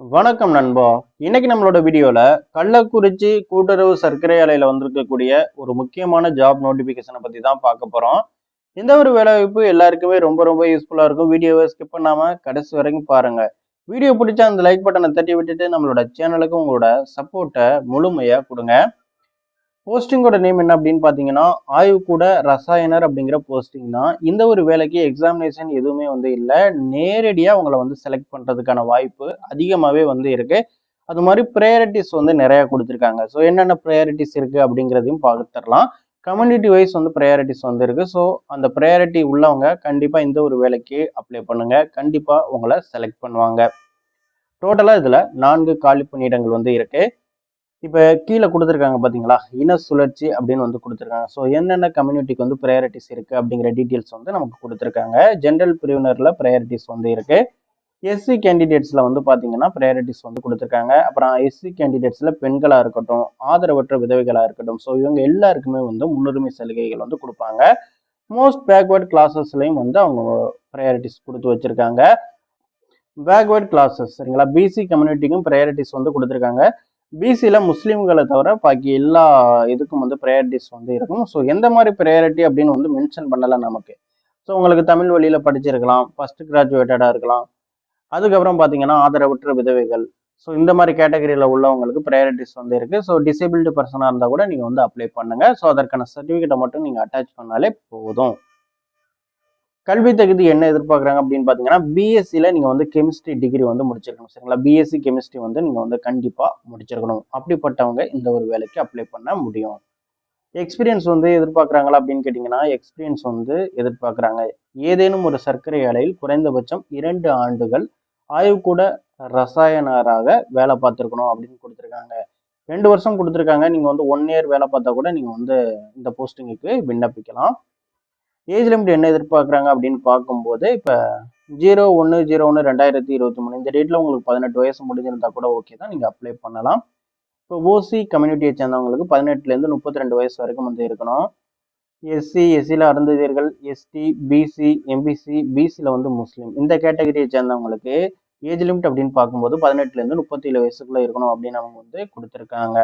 வணக்கம் நண்பா. இன்னைக்கு நம்மளோட வீடியோல கள்ளக்குறிச்சி கூட்டுறவு சர்க்கரை ஆலையில வந்திருக்கக்கூடிய ஒரு முக்கியமான ஜாப் நோட்டிபிகேஷனை பத்தி தான் பார்க்க போறோம். இந்த ஒரு வேலைவாய்ப்பு எல்லாருக்குமே ரொம்ப ரொம்ப யூஸ்ஃபுல்லா இருக்கும். வீடியோவை ஸ்கிப் பண்ணாம கடைசி வரைக்கும் பாருங்க. வீடியோ பிடிச்சா அந்த லைக் பட்டனை தட்டி விட்டுட்டு நம்மளோட சேனலுக்கு உங்களோட சப்போர்ட்டை முழுமையா கொடுங்க. போஸ்டிங்கோட நேம் என்ன அப்படின்னு பார்த்தீங்கன்னா, ஆய்வுக்கூட ரசாயனர் அப்படிங்கிற போஸ்டிங் தான். இந்த ஒரு வேலைக்கு எக்ஸாமினேஷன் எதுவுமே இல்லை. நேரடியாக உங்களை செலக்ட் பண்ணுறதுக்கான வாய்ப்பு அதிகமாகவே இருக்கு. அது மாதிரி ப்ரையாரிட்டிஸ் நிறையா கொடுத்துருக்காங்க. ஸோ என்னென்ன ப்ரையாரிட்டிஸ் இருக்குது அப்படிங்கிறதையும் பார்த்துடலாம். கம்யூனிட்டி வைஸ் ப்ரையாரிட்டிஸ் இருக்கு. ஸோ அந்த ப்ரையாரிட்டி உள்ளவங்க கண்டிப்பாக இந்த ஒரு வேலைக்கு அப்ளை பண்ணுங்க. கண்டிப்பாக உங்களை செலக்ட் பண்ணுவாங்க. டோட்டலாக இதில் 4 காலி பணியிடங்கள் இருக்கு. இப்போ கீழே கொடுத்துருக்காங்க பார்த்தீங்களா, இன சுழற்சி அப்படின்னு கொடுத்துருக்காங்க. ஸோ என்னென்ன கம்யூனிட்டிக்கு ப்ரையாரிட்டிஸ் இருக்குது அப்படிங்கிற டீட்டெயில்ஸ் நமக்கு கொடுத்துருக்காங்க. ஜென்ரல் பிரிவினரில் ப்ரையாரிட்டிஸ் இருக்குது. எஸ்சி கேண்டிடேட்ஸில் பார்த்தீங்கன்னா ப்ரையாரிட்டிஸ் கொடுத்துருக்காங்க. அப்புறம் எஸ்சி கேண்டிடேட்ஸில் பெண்களாக இருக்கட்டும், ஆதரவற்ற விதவைகளாக இருக்கட்டும், ஸோ இவங்க எல்லாருக்குமே முன்னுரிமை சலுகைகள் கொடுப்பாங்க. மோஸ்ட் பேக்வேர்ட் கிளாஸஸ்லையும் அவங்க ப்ரையாரிட்டிஸ் கொடுத்து வச்சுருக்காங்க. பேக்வேர்ட் கிளாஸஸ் சரிங்களா, பிசி கம்யூனிட்டிக்கும் ப்ரையாரிட்டிஸ் கொடுத்துருக்காங்க. பிசியில் முஸ்லீம்களை தவிர பாக்கி எல்லா இதுக்கும் ப்ரையாரிட்டிஸ் இருக்கும். ஸோ எந்த மாதிரி ப்ரையாரிட்டி அப்படின்னு மென்ஷன் பண்ணலை நமக்கு. ஸோ உங்களுக்கு தமிழ் வழியில் படிச்சிருக்கலாம், ஃபர்ஸ்ட் கிராஜுவேட்டடாக இருக்கலாம், அதுக்கப்புறம் பார்த்தீங்கன்னா ஆதரவற்ற விதவைகள். ஸோ இந்த மாதிரி கேட்டகரியில் உள்ளவங்களுக்கு ப்ரையாரிட்டிஸ் இருக்கு. ஸோ டிசேபிள்டு பர்சனாக இருந்தால் கூட நீங்கள் அப்ளை பண்ணுங்க. ஸோ அதற்கான சர்டிஃபிகேட்டை மட்டும் நீங்கள் அட்டாச் பண்ணாலே போதும். கல்வி தகுதி என்ன எதிர்பார்க்குறாங்க அப்படின்னு பார்த்தீங்கன்னா, பிஎஸ்சியில் நீங்கள் கெமிஸ்ட்ரி டிகிரி முடிச்சிருக்கணும் சரிங்களா. பிஎஸ்சி கெமிஸ்ட்ரி நீங்கள் கண்டிப்பாக முடிச்சிருக்கணும். அப்படிப்பட்டவங்க இந்த ஒரு வேலைக்கு அப்ளை பண்ண முடியும். எக்ஸ்பீரியன்ஸ் எதிர்பார்க்குறாங்களா அப்படின்னு கேட்டிங்கன்னா, எக்ஸ்பீரியன்ஸ் எதிர்பார்க்குறாங்க. ஏதேனும் ஒரு சர்க்கரை ஆலையில் குறைந்தபட்சம் 2 ஆண்டுகள் ஆய்வுக்கூட ரசாயனராக வேலை பார்த்துருக்கணும் அப்படின்னு கொடுத்துருக்காங்க. 2 வருஷம் கொடுத்துருக்காங்க. நீங்கள் 1 இயர் வேலை பார்த்தா கூட நீங்கள் இந்த போஸ்டிங்குக்கு விண்ணப்பிக்கலாம். ஏஜ் லிமிட் என்ன எதிர்பார்க்குறாங்க அப்படின்னு பார்க்கும்போது, இப்போ 01/01/2023 இந்த டேட்டில் உங்களுக்கு 18 வயசு முடிஞ்சிருந்தா கூட ஓகே தான், நீங்கள் அப்ளை பண்ணலாம். இப்போ ஓசி கம்யூனிட்டியை சேர்ந்தவங்களுக்கு 18லேருந்து 32 வயசு வரைக்கும் இருக்கணும். எஸ்சியில் அருந்ததியர்கள், எஸ்டி, பிசி, எம்பிசி, பிசியில் முஸ்லீம் இந்த கேட்டகரியை சேர்ந்தவங்களுக்கு ஏஜ் லிமிட் அப்படின்னு பார்க்கும்போது 18லேருந்து 37 வயசுக்குள்ளே இருக்கணும் அப்படின்னு அவங்க கொடுத்துருக்காங்க.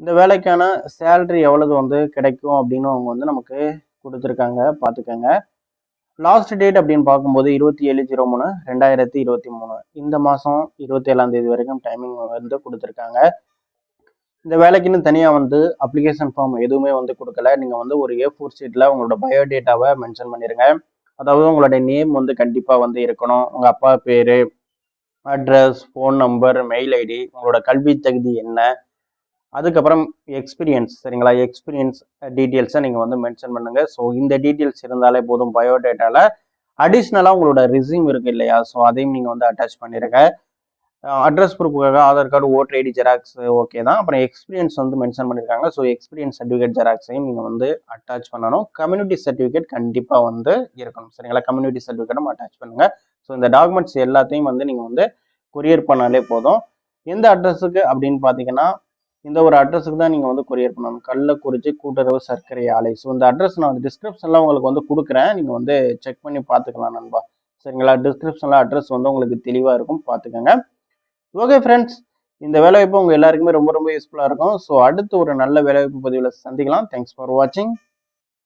இந்த வேலைக்கான சேலரி எவ்வளவு கிடைக்கும் அப்படின்னு அவங்க நமக்கு கொடுத்துருக்காங்க, பார்த்துக்கங்க. லாஸ்ட் டேட் அப்படின்னு பார்க்கும்போது 27/03/2023 இந்த மாதம் 27ஆம் தேதி வரைக்கும் டைமிங் கொடுத்துருக்காங்க. இந்த வேலைக்குன்னு தனியாக அப்ளிகேஷன் ஃபார்ம் எதுவுமே கொடுக்கல. நீங்கள் ஒரு A4 ஷீட்டில் உங்களோட பயோடேட்டாவை மென்ஷன் பண்ணிடுங்க. அதாவது உங்களுடைய நேம் கண்டிப்பாக இருக்கணும். உங்கள் அப்பா பேர், address, phone number, mail ID, உங்களோட கல்வி தகுதி என்ன, அதுக்கப்புறம் எக்ஸ்பீரியன்ஸ் சரிங்களா, எக்ஸ்பீரியன்ஸ் டீட்டெயில்ஸை நீங்கள் மென்ஷன் பண்ணுங்க. ஸோ இந்த டீட்டெயில்ஸ் இருந்தாலே போதும். பயோடேட்டாவில் அடிஷ்னலாக உங்களோட ரெஸ்யூம் இருக்கு இல்லையா, ஸோ அதையும் நீங்கள் அட்டாச் பண்ணிடுங்க. அட்ரஸ் ப்ரூஃபுக்காக Aadhaar card, voter ID xerox okay தான். அப்புறம் எக்ஸ்பீரியன்ஸ் மென்ஷன் பண்ணியிருக்காங்க. ஸோ எக்ஸ்பீரியன்ஸ் சர்டிஃபிகேட் ஜெராக்ஸையும் நீங்கள் அட்டாச் பண்ணணும். கம்யூனிட்டி சர்டிஃபிகேட் கண்டிப்பாக இருக்கணும் சரிங்களா. கம்யூனிட்டி சர்டிஃபிகேட்டும் அட்டாச் பண்ணுங்க. ஸோ இந்த டாக்குமெண்ட்ஸ் எல்லாத்தையும் நீங்கள் கொரியர் பண்ணாலே போதும். எந்த அட்ரஸுக்கு அப்படின்னு பார்த்தீங்கன்னா, இந்த ஒரு அட்ரஸுக்கு தான் நீங்கள் கொரியர் பண்ணணும். கள்ளக்குறிச்சி கூட்டுறவு சர்க்கரை ஆலை. ஸோ இந்த அட்ரஸ் நான் டிஸ்கிரிப்ஷனில் உங்களுக்கு கொடுக்குறேன். நீங்கள் செக் பண்ணி பார்த்துக்கலாம் நண்பா சரிங்களா. டிஸ்கிரிப்ஷனில் அட்ரஸ் உங்களுக்கு தெளிவாக இருக்கும், பார்த்துக்கோங்க. ஓகே ஃப்ரெண்ட்ஸ், இந்த வேலைவாய்ப்பு உங்கள் எல்லாருக்குமே ரொம்ப ரொம்ப யூஸ்ஃபுல்லாக இருக்கும். ஸோ அடுத்து ஒரு நல்ல வேலைவாய்ப்பு பதிவில் சந்திக்கலாம். தேங்க்ஸ் ஃபார் வாட்சிங்.